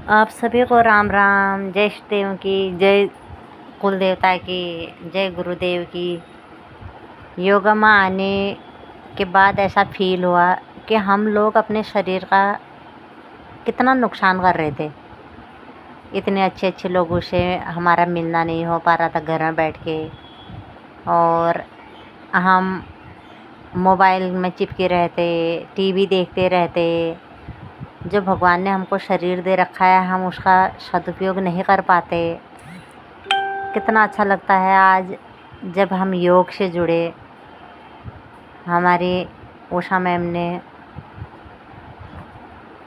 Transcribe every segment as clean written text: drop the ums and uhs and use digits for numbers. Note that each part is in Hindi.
आप सभी को राम राम। जय इष्ट देव की, जय कुल देवता की, जय गुरुदेव की। योगा में आने के बाद ऐसा फील हुआ कि हम लोग अपने शरीर का कितना नुकसान कर रहे थे। इतने अच्छे अच्छे लोगों से हमारा मिलना नहीं हो पा रहा था घर में बैठ के, और हम मोबाइल में चिपके रहते, टीवी देखते रहते। जो भगवान ने हमको शरीर दे रखा है, हम उसका सदुपयोग नहीं कर पाते। कितना अच्छा लगता है आज जब हम योग से जुड़े। हमारी उषा मैम ने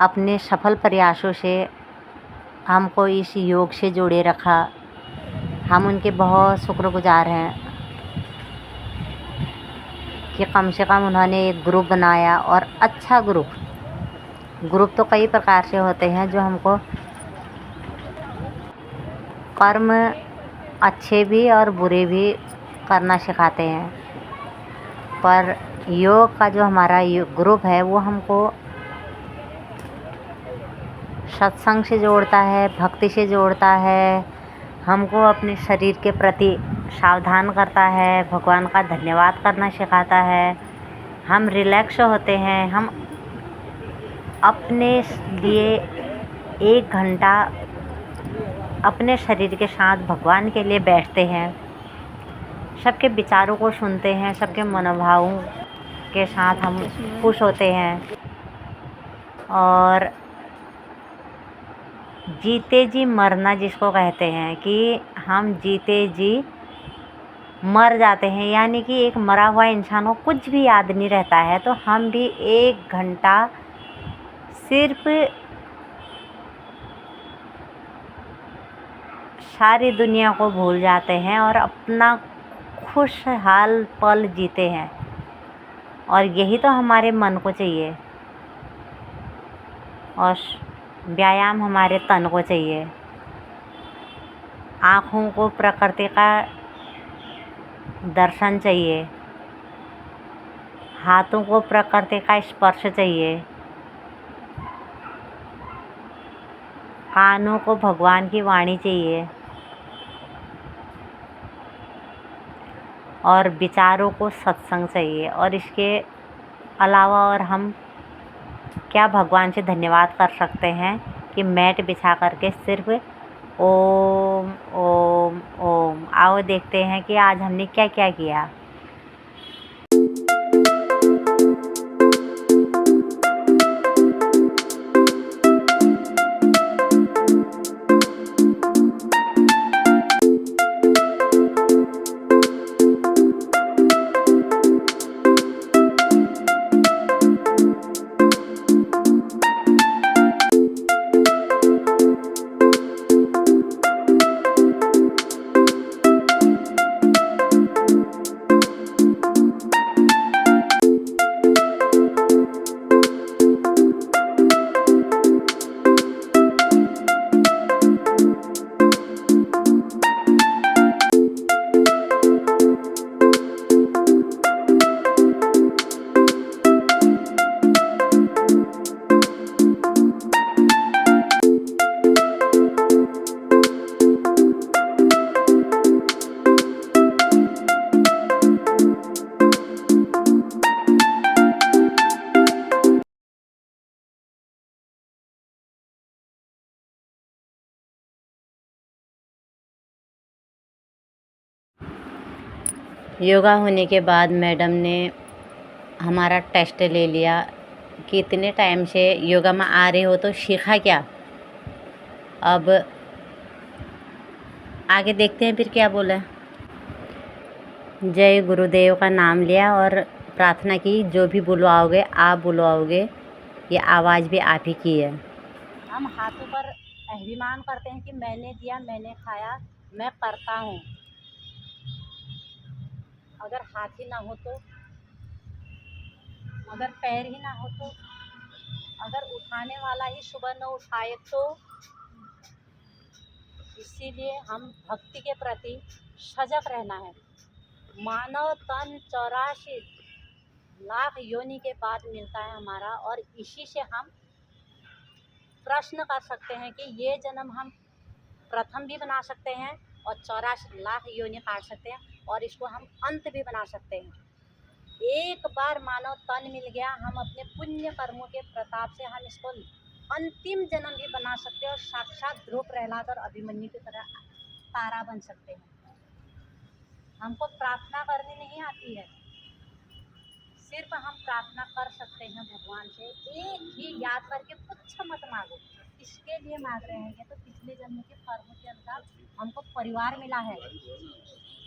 अपने सफल प्रयासों से हमको इस योग से जोड़े रखा। हम उनके बहुत शुक्रगुजार हैं कि कम से कम उन्होंने एक ग्रुप बनाया, और अच्छा ग्रुप तो कई प्रकार से होते हैं जो हमको कर्म अच्छे भी और बुरे भी करना सिखाते हैं। पर योग का जो हमारा ग्रुप है वो हमको सत्संग से जोड़ता है, भक्ति से जोड़ता है, हमको अपने शरीर के प्रति सावधान करता है, भगवान का धन्यवाद करना सिखाता है। हम रिलैक्स होते हैं। हम अपने लिए 1 घंटा अपने शरीर के साथ भगवान के लिए बैठते हैं, सबके विचारों को सुनते हैं, सबके मनोभावों के साथ हम खुश होते हैं, और जीते जी मरना जिसको कहते हैं कि हम जीते जी मर जाते हैं। यानी कि एक मरा हुआ इंसान को कुछ भी याद नहीं रहता है, तो हम भी 1 घंटा सिर्फ सारी दुनिया को भूल जाते हैं और अपना खुशहाल पल जीते हैं। और यही तो हमारे मन को चाहिए, और व्यायाम हमारे तन को चाहिए। आँखों को प्रकृति का दर्शन चाहिए, हाथों को प्रकृति का स्पर्श चाहिए, कानों को भगवान की वाणी चाहिए, और विचारों को सत्संग चाहिए। और इसके अलावा और हम क्या भगवान से धन्यवाद कर सकते हैं कि मैट बिछा करके सिर्फ ओम ओम ओम। आओ देखते हैं कि आज हमने क्या क्या किया। योगा होने के बाद मैडम ने हमारा टेस्ट ले लिया कि इतने टाइम से योगा में आ रहे हो तो सीखा क्या। अब आगे देखते हैं फिर क्या बोला। जय गुरुदेव का नाम लिया और प्रार्थना की, जो भी बुलवाओगे आप बुलवाओगे, ये आवाज़ भी आप ही की है। हम हाथों पर अभिमान करते हैं कि मैंने दिया, मैंने खाया, मैं करता हूँ। अगर हाथ ही ना हो तो, अगर पैर ही ना हो तो, अगर उठाने वाला ही सुबह न उठाए तो। इसीलिए हम भक्ति के प्रति सजग रहना है। मानव तन 84 लाख योनि के बाद मिलता है हमारा, और इसी से हम प्रश्न कर सकते हैं कि ये जन्म हम प्रथम भी बना सकते हैं और 84 लाख योनि काट सकते हैं, और इसको हम अंत भी बना सकते हैं। एक बार मानव तन मिल गया, हम अपने पुण्य कर्मों के प्रताप से हम इसको अंतिम जन्म भी बना सकते हैं और साक्षात ध्रुव, प्रहलाद और अभिमन्यु की तरह तारा बन सकते हैं। हमको प्रार्थना करनी नहीं आती है, सिर्फ हम प्रार्थना कर सकते हैं भगवान से। एक ही याद करके कुछ मत मांगो, इसके लिए मांग रहे हैं कि तो पिछले जन्म के कर्मों के अनुसार हमको परिवार मिला है,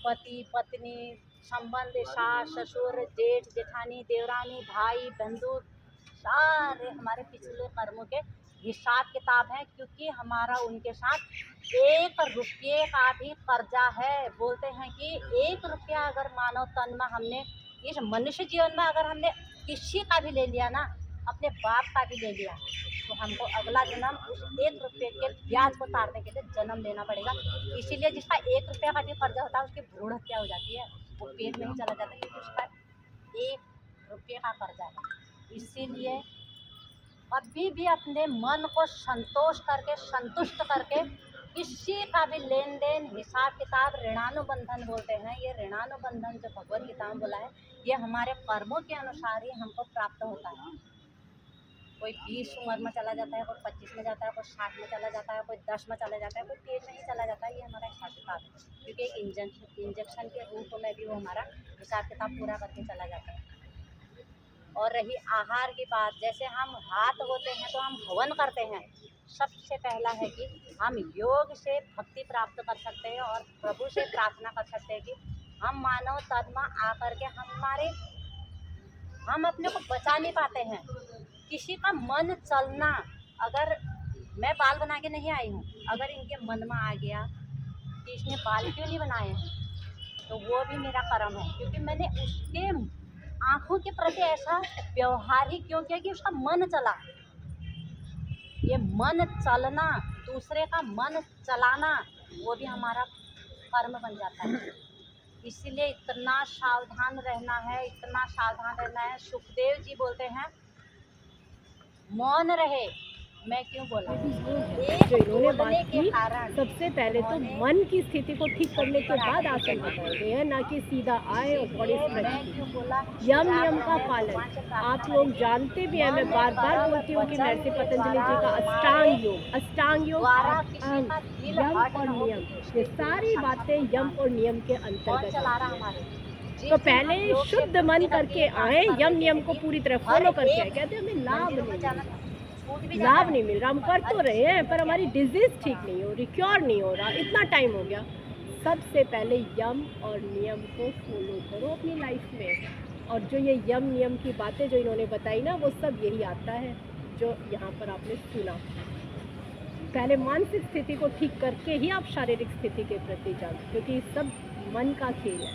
पति पत्नी संबंध, सास ससुर, जेठ जेठानी, देवरानी, भाई बंधु, सारे हमारे पिछले कर्मों के हिसाब किताब है, क्योंकि हमारा उनके साथ 1 रुपये का भी कर्जा है। बोलते हैं कि 1 रुपया अगर मानव तन में हमने इस मनुष्य जीवन में अगर हमने किसी का भी ले लिया ना, अपने बाप का भी ले लिया, तो हमको अगला जन्म उस 1 रुपये के ब्याज को तारने के लिए जन्म लेना पड़ेगा। इसीलिए जिसका 1 रुपया का भी कर्जा होता है उसकी भ्रूण हत्या हो जाती है, वो पेट में ही चला जाता है, क्योंकि उसका 1 रुपये का कर्जा है। इसीलिए कभी भी अपने मन को संतुष्ट करके किसी का भी लेन देन हिसाब किताब, ऋणानुबंधन बोलते हैं, ये ऋणानुबंधन जो भगवत गीता में बोला है, ये हमारे कर्मों के अनुसार ही हमको प्राप्त होता है। कोई 20 उम्र में चला जाता है, कोई 25 में जाता है, कोई 60 में चला जाता है, कोई 10 में चला जाता है, कोई 3 में ही चला जाता है। ये हमारा हिसाब किताब है, क्योंकि एक इंजेक्शन के रूप में भी वो हमारा हिसाब किताब पूरा करके चला जाता है। और रही आहार की बात, जैसे हम हाथ होते हैं तो हम हवन करते हैं, सबसे पहला है कि हम योग से भक्ति प्राप्त कर सकते हैं और प्रभु से प्रार्थना कर सकते हैं कि हम मानव तन में आकर के हम अपने को बचा नहीं पाते हैं। किसी का मन चलना, अगर मैं बाल बना के नहीं आई हूँ, अगर इनके मन में आ गया कि इसने बाल क्यों नहीं बनाए हैं, तो वो भी मेरा कर्म है, क्योंकि मैंने उसके आँखों के प्रति ऐसा व्यवहार ही क्यों किया कि उसका मन चला। ये मन चलना, दूसरे का मन चलाना, वो भी हमारा कर्म बन जाता है। इसीलिए इतना सावधान रहना है, इतना सावधान रहना है। सुखदेव जी बोलते हैं मौन रहे, मैं क्यों बोला, जो इन्होंने बात की, सबसे पहले तो मन की स्थिति को ठीक करने के बाद आसन बताते हैं, ना कि सीधा आए और बॉडी स्ट्रेच। यम नियम का पालन आप लोग जानते भी हैं, मैं बार बार बोलती हूँ कि महर्षि पतंजलि जी का अष्टांग योग यम और नियम, ये सारी बातें यम और नियम के अंतर्गत। तो पहले शुद्ध मन करके आए, यम नियम को पूरी तरह फॉलो करके आए। कहते हैं हमें लाभ नहीं मिल रहा, हम कर तो रहे हैं पर हमारी डिजीज ठीक नहीं हो रही, क्योर नहीं हो रहा, इतना टाइम हो गया। सबसे पहले यम और नियम को फॉलो करो अपनी लाइफ में। और जो ये यम नियम की बातें जो इन्होंने बताई ना, वो सब यही आता है जो यहाँ पर आपने सुना। पहले मानसिक स्थिति को ठीक करके ही आप शारीरिक स्थिति के प्रति जाओ, क्योंकि सब मन का खेल है।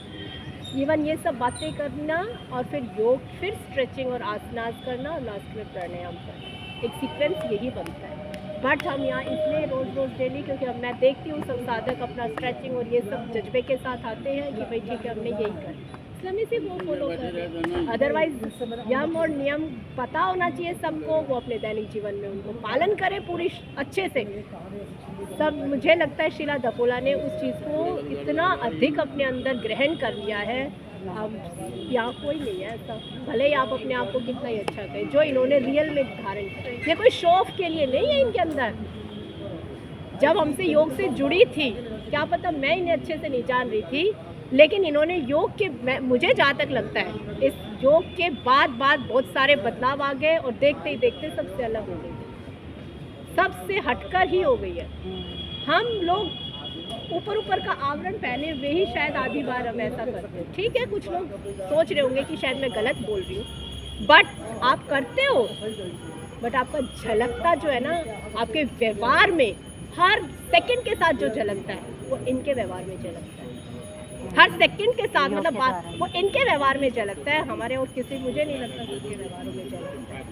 इवन ये सब बातें करना और फिर योग, फिर स्ट्रेचिंग और आसनास करना और लास्ट में प्राणायाम करना, एक सीक्वेंस यही बनता है। बट हम यहाँ इसलिए रोज़ डेली, क्योंकि अब मैं देखती हूँ सब साधक अपना स्ट्रेचिंग और ये सब जज्बे के साथ आते हैं कि भाई ठीक है हमने यही कर, इसलिए हम इसी वो फॉलो कर रहे हैं। अदरवाइज यम और नियम पता होना चाहिए सबको, वो अपने दैनिक जीवन में उनको पालन करें पूरी अच्छे से सब। मुझे लगता है शीला दपोला ने उस चीज़ को इतना अधिक अपने अंदर ग्रहण कर लिया है, अब यहाँ कोई नहीं है ऐसा, भले ही आप अपने आप को कितना ही अच्छा करें, जो इन्होंने रियल में धारण किया। ये कोई शो ऑफ के लिए नहीं है इनके अंदर। जब हमसे योग से जुड़ी थी, क्या पता मैं इन्हें अच्छे से नहीं जान रही थी, लेकिन इन्होंने योग के, मुझे जहाँ तक लगता है इस योग के बाद बहुत सारे बदलाव आ गए और देखते ही देखते सबसे अलग हो गई, सबसे हटकर ही हो गई है। हम लोग ऊपर का आवरण पहने हुए ही शायद आधी बार हम ऐसा करते हैं। ठीक है, कुछ लोग सोच रहे होंगे कि शायद मैं गलत बोल रही हूँ, बट आप करते हो, बट आपका झलकता जो है ना आपके व्यवहार में, हर सेकंड के साथ जो झलकता है वो इनके व्यवहार में झलकता है। हर सेकंड के साथ मतलब बात वो इनके व्यवहार में झलकता है, हमारे और किसी, मुझे नहीं लगता किसके व्यवहारों में झलकता है।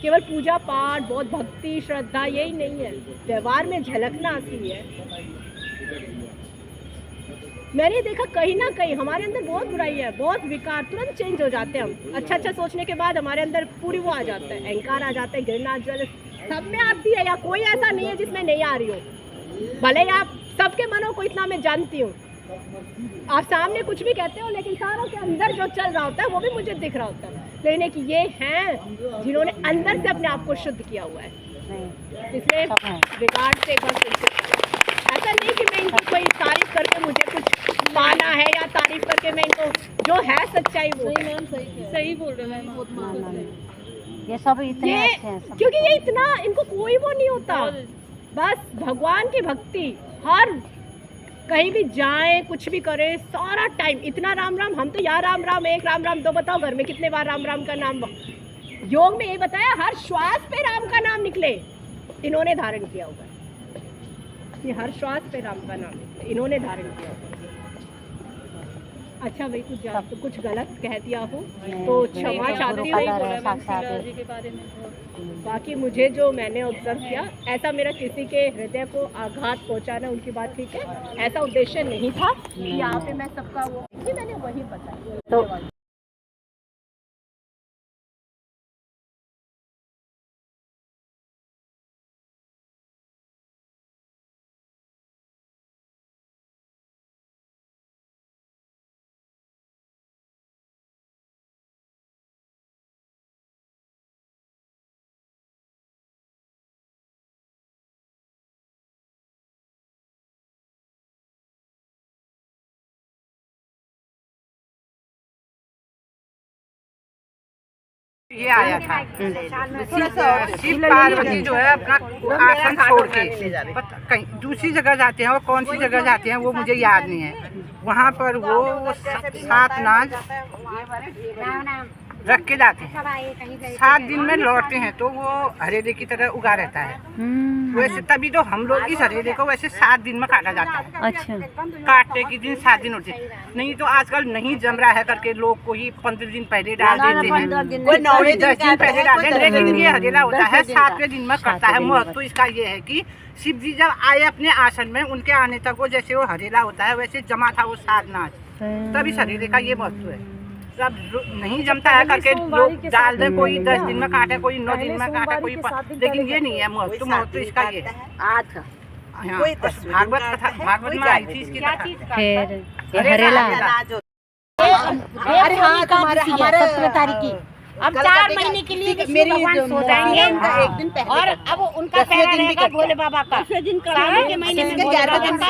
केवल पूजा पाठ, बहुत भक्ति श्रद्धा यही नहीं है, व्यवहार में झलकना असली है। मैंने देखा कहीं ना कहीं हमारे अंदर बहुत बुराई है, बहुत विकार, तुरंत चेंज हो जाते हैं हम। अच्छा सोचने के बाद हमारे अंदर पूरी वो आ जाता है, अहंकार आ जाता है, घृणा, जल सब में आती है, या कोई ऐसा नहीं है जिसमें नहीं आ रही हो। भले ही आप सबके मनों को इतना मैं जानती हूँ, आप सामने कुछ भी कहते हो लेकिन सारों के अंदर जो चल रहा होता है वो भी मुझे दिख रहा होता है। लेकिन कि ये हैं जिन्होंने अंदर से अपने आप को शुद्ध किया हुआ है, इसलिए रिकॉर्ड से एक बार ऐसा नहीं कि मैं इनकी कोई तारीफ करके मुझे कुछ पाना है, या तारीफ करके मैं इनको, जो है सच्चाई वो सही बोल रहे हैं मैम। ये सब इतने ये अच्छे हैं सब। क्योंकि ये इतना, इनको कोई वो नहीं होता, बस भगवान की भक्ति। हर कहीं भी जाएं, कुछ भी करें, सारा टाइम इतना राम राम। हम तो यार राम राम, एक राम राम, दो, बताओ घर में कितने बार राम राम का नाम। योग में यही बताया, हर श्वास पे राम का नाम निकले, इन्होंने धारण किया हुआ है। ये हर श्वास पे राम का नाम निकले, इन्होंने धारण किया हुआ है। अच्छा भाई कुछ गलत कह दिया हो तो क्षमा चाहती हूँ। बाकी मुझे जो मैंने ऑब्जर्व किया, ऐसा मेरा किसी के हृदय को आघात पहुंचाना, उनकी बात ठीक है, ऐसा उद्देश्य नहीं था कि यहाँ पे मैं सबका वो, मैंने वही बताया। तो ये आया था शिव पार्वती जो है अपना आसन छोड़ के कहीं दूसरी जगह जाते हैं, और कौन सी जगह जाते हैं वो मुझे याद नहीं है। वहाँ पर वो 7 नाज रख के जाते हैं, 7 दिन में लौटते हैं तो वो हरेले की तरह उगा रहता है। वैसे तभी तो हम लोग इस हरेले को वैसे 7 दिन में काटा जाता है। अच्छा, काटने के दिन 7 दिन होते हैं, नहीं तो आजकल नहीं जम रहा है करके लोग को ही 15 दिन पहले डाल देते हैं, कोई 9-10 दिन पहले डाल देते हैं। लेकिन ये हरेला होता है 7वें दिन में कटता है। महत्व तो इसका ये है कि शिव जी जब आए अपने आसन में, उनके आने तक वो जैसे वो हरेला होता है वैसे जमा था वो 7 नाच, तब इस हरेले का ये महत्व है। सब नहीं जमता है करके लोग डाल दे, कोई 10 दिन में काटे, कोई 9 दिन में काटे, कोई लेकिन ये नहीं है महत्व इसका ये है। भागवत कथा, भागवत में आई थी इसकी कथा। फिर हरेला अरे हाँ, हमारे 17 तारीख की, अब 4 महीने के लिए मेरी भगवान सो जाएंगे, एक दिन पहले, और अब उनका पहला रहेगा भोले बाबा का, सावन के महीने में भोले बाबा का,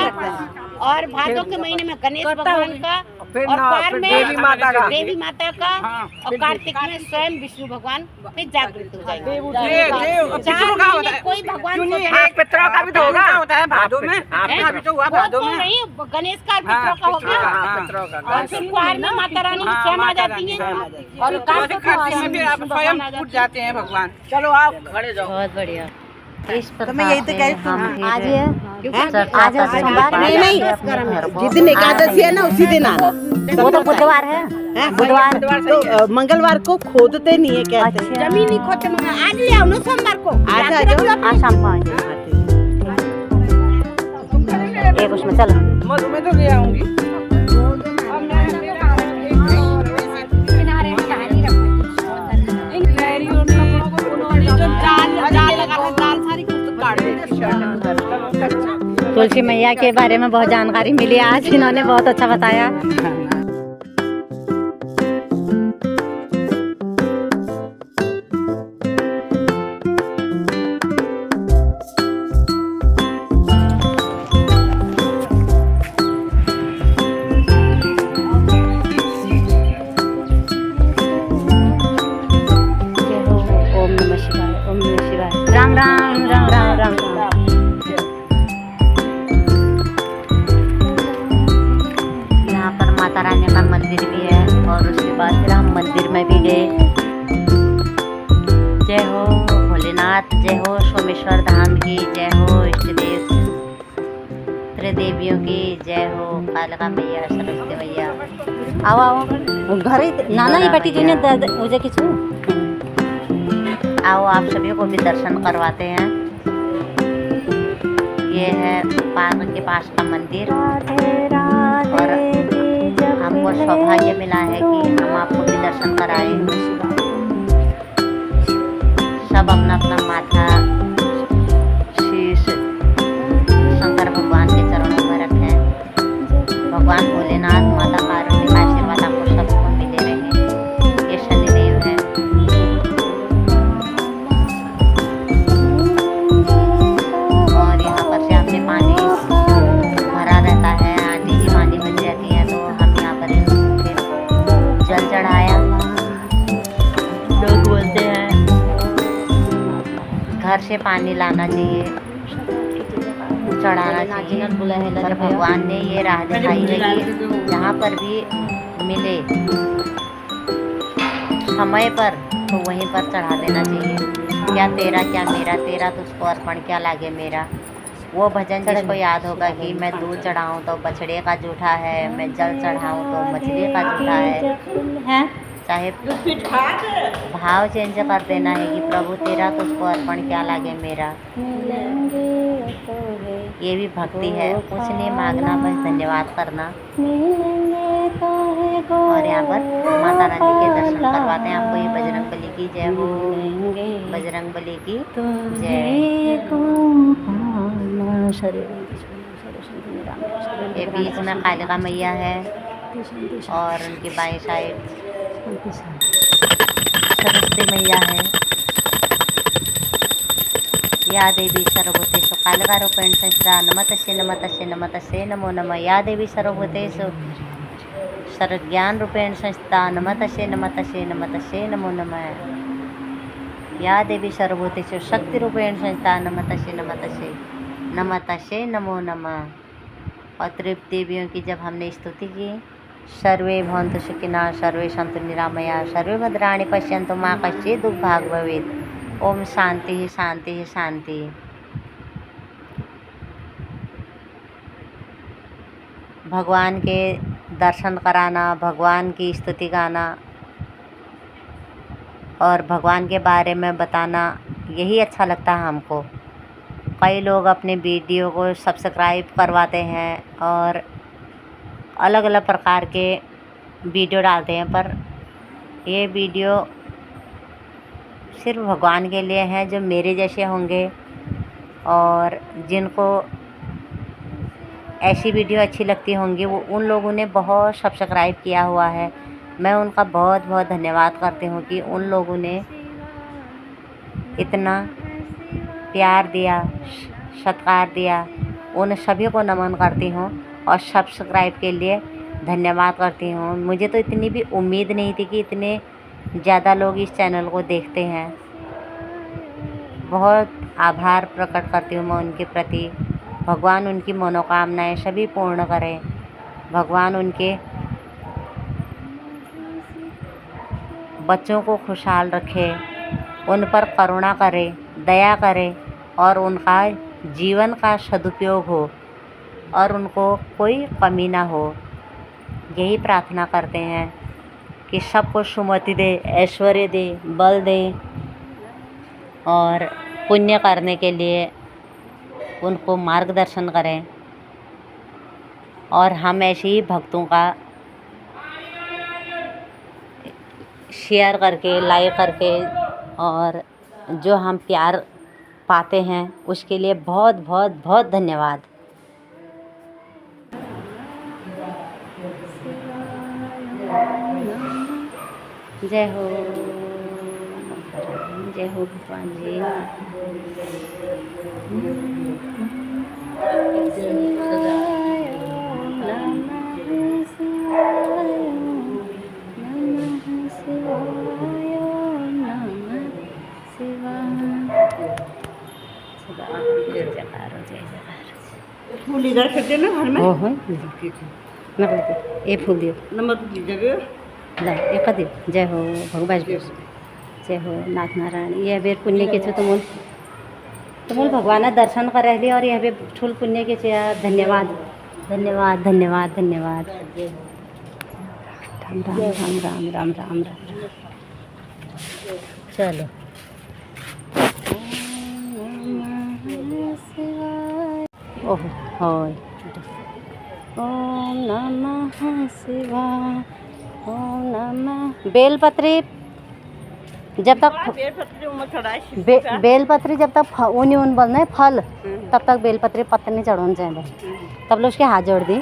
और भादों के महीने में गणेश भगवान का, और पार में देवी माता का, और कार्तिक में स्वयं विष्णु भगवान पे जागृत हो जाएंगे। कोई भगवान पितरों का भी तो होता है भादों में, आपका भी तो हुआ भादों में, नहीं गणेश का पितरों का हो गया, और फिर पार में माता रानी स्वयं आ जाती है, और कार्तिक में फिर आप स्वयं उठ जाते हैं भगवान। चलो आप खड़े जाओ। बहुत बढ़िया। इस तो मैं यही तो कह रही थी, आज आज सोमवार नहीं, जिस दिन एकादशी है ना उसी दिन आना। वो तो बुधवार है, बुधवार तो मंगलवार को खोदते नहीं है, कहते हैं जमीन नहीं खोदते। आज ले आओ ना सोमवार को, आज आ जाओ, आज शाम को आ जाओ। एक उसमें चलो, मधु में तो ले आऊंगी। तुलसी मैया के बारे में बहुत जानकारी मिली आज, इन्होंने बहुत अच्छा बताया। ओम नमः शिवाय, ओम नमः शिवाय। राम राम राम राम राम राम। यहाँ पर माता रानी का मंदिर भी है, और उसके बाद फिर हम मंदिर में भी गए। जय हो भोलेनाथ, जय हो सोमेश्वर धाम की, जय हो इष्ट देव त्रिदेवियों की, जय हो कालिका मैया, सरस्वती मैया। आओ आओ घर नाना ही बेटी जी ने मुझे किसी, आओ आप सभी को भी दर्शन करवाते हैं। ये है पार्क के पास का मंदिर। राधे राधे। और हमको सौभाग्य मिला है कि हम आपको भी दर्शन कराएं। सब अपना अपना माथा शीश शंकर भगवान के चरणों में रखें। भगवान भोलेनाथ, माता पार्वती का आशीर्वाद आपको सबको मिले रहे। ये शनिदेव है। और यहाँ पर से हमने पानी भरा रहता है, आंधी की पानी बन जाती है, तो हम यहाँ पर फिर जल चढ़ाया। लोग बोलते हैं घर से पानी लाना चाहिए, चढ़ाना चाहिए, पर भगवान ने ये राह दिखाई है कि जहाँ पर भी मिले समय पर तो वहीं पर चढ़ा देना चाहिए। क्या तेरा क्या मेरा, तेरा तुझको अर्पण क्या लागे मेरा। वो भजन जिसको याद होगा कि मैं दूध चढ़ाऊँ तो बछड़े का जूठा है, मैं जल चढ़ाऊँ तो मछली का जूठा है। चाहे भाव चेंज कर देना है कि प्रभु तेरा तुझको अर्पण क्या लागे मेरा। ये भी भक्ति है, कुछ नहीं मांगना, बस धन्यवाद करना। और यहाँ पर माता रानी के दर्शन करवाते हैं आपको। ये बजरंग बली की जय हो, बजरंग बली की जय। ये बीच में कालिका मैया है और उनकी बाईं साइड सरस्वती मैया है। या देवी सर्वभूतेषु कालकारूपेण संस्थिता नमस्तस्यै नमस्तस्यै नमस्तस्यै नमो नमः। या देवी सर्वभूतेषु सर्वज्ञान रूपेण संस्थिता नमस्तस्यै नमस्तस्यै नमस्तस्यै नमो नमः। या देवी सर्वभूतेषु शक्ति रूपेण संस्थिता नमस्तस्यै नमस्तस्यै नमस्तस्यै नमो नमः। और त्रिप देवियों की जब हमने स्तुति की, सर्वे भवन्तु सुखिनः, सर्वे सन्तु निरामया, सर्वे भद्राणि पश्यन्तु मा कश्चित् दुःखभाग् भवेत्। ओम शांति ही शांति ही शांति। भगवान के दर्शन कराना, भगवान की स्तुति गाना और भगवान के बारे में बताना, यही अच्छा लगता है हमको। कई लोग अपने वीडियो को सब्सक्राइब करवाते हैं और अलग अलग प्रकार के वीडियो डालते हैं, पर ये वीडियो सिर्फ भगवान के लिए हैं जो मेरे जैसे होंगे और जिनको ऐसी वीडियो अच्छी लगती होंगी, वो उन लोगों ने बहुत सब्सक्राइब किया हुआ है। मैं उनका बहुत बहुत धन्यवाद करती हूँ कि उन लोगों ने इतना प्यार दिया, सत्कार दिया। उन सभी को नमन करती हूँ और सब्सक्राइब के लिए धन्यवाद करती हूँ। मुझे तो इतनी भी उम्मीद नहीं थी कि इतने ज़्यादा लोग इस चैनल को देखते हैं। बहुत आभार प्रकट करती हूँ मैं उनके प्रति। भगवान उनकी मनोकामनाएं सभी पूर्ण करें। भगवान उनके बच्चों को खुशहाल रखे, उन पर करुणा करे, दया करे और उनका जीवन का सदुपयोग हो और उनको कोई कमी ना हो। यही प्रार्थना करते हैं कि सबको सुमति दे, ऐश्वर्य दे, बल दे और पुण्य करने के लिए उनको मार्गदर्शन करें। और हम ऐसे ही भक्तों का शेयर करके, लाइक करके और जो हम प्यार पाते हैं उसके लिए बहुत बहुत बहुत धन्यवाद। जय हो, जय हो भगवान जी। फूल इधर कर देना घर में। ओहो ये फूल दियो, नमक दीजिए। ला एक दियो। जय हो भगवान, जय हो नाथ नारायण। यह बेर पुण्य के छो तुम भगवान दर्शन कर रही और यह भी ठूल पुण्य के छे। धन्यवाद धन्यवाद धन्यवाद धन्यवाद। राम राम राम राम राम राम राम। चलो ओह, ओम नमः शिवाय, ओम नमः। बेलपत्री जब तक बेलपत्री जब तक ऊन ऊन बोलना है फल, तब तक बेलपत्री पत्ते नहीं चढ़ाने चाहिए। तब लोग उसके हाथ जोड़ दी।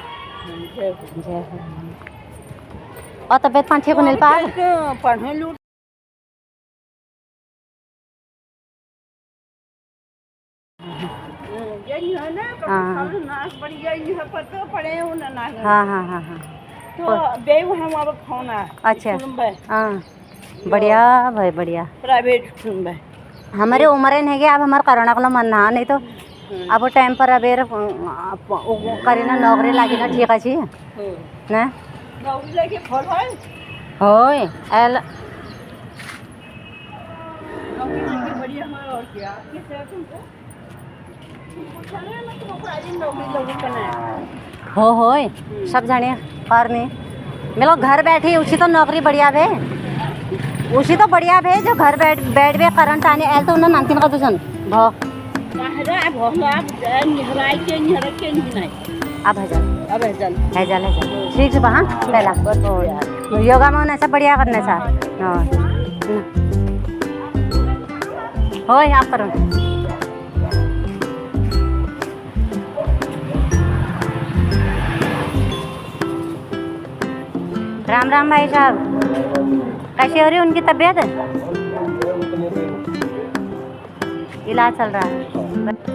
जय हो। और तबियत पाँच को नहीं पा पढ़े लूट यही है ना, बढ़िया है पर तो पढ़े हो ना। हाँ हाँ हाँ हाँ। तो बेव है वहाँ पर खाना। अच्छा हाँ, बढ़िया भाई बढ़िया। प्राइवेट स्कूल में हमारे उम्र नहीं गया, अब हमारे कोरोना को मन ना, नहीं तो अब वो टाइम पर अबेर करी ना नौकरी लागी ना ठीक अच्छी ना नौकरी लेके फल है होय एल नौकरी लेके बढ़िया है। और क्या किसे तुमको पूछा ना तुमको प्राइवेट नौकरी लोगों का ना हो होय सब जानिए करनी मिलो घर बैठी उसी तो नौकरी बढ़िया भे, उसी तो बढ़िया भे जो घर बैठ बे करंट आने एल तो उन्हें नानकिन का तुझन भो बाहर भोला निहराई के नहीं अब है जल ठीक से बहा पहला यार योगा में होना सब बढ़िया करने सा हो आप करो। राम राम भाई साहब, कैसी हो रही उनकी तबीयत? इलाज चल रहा है।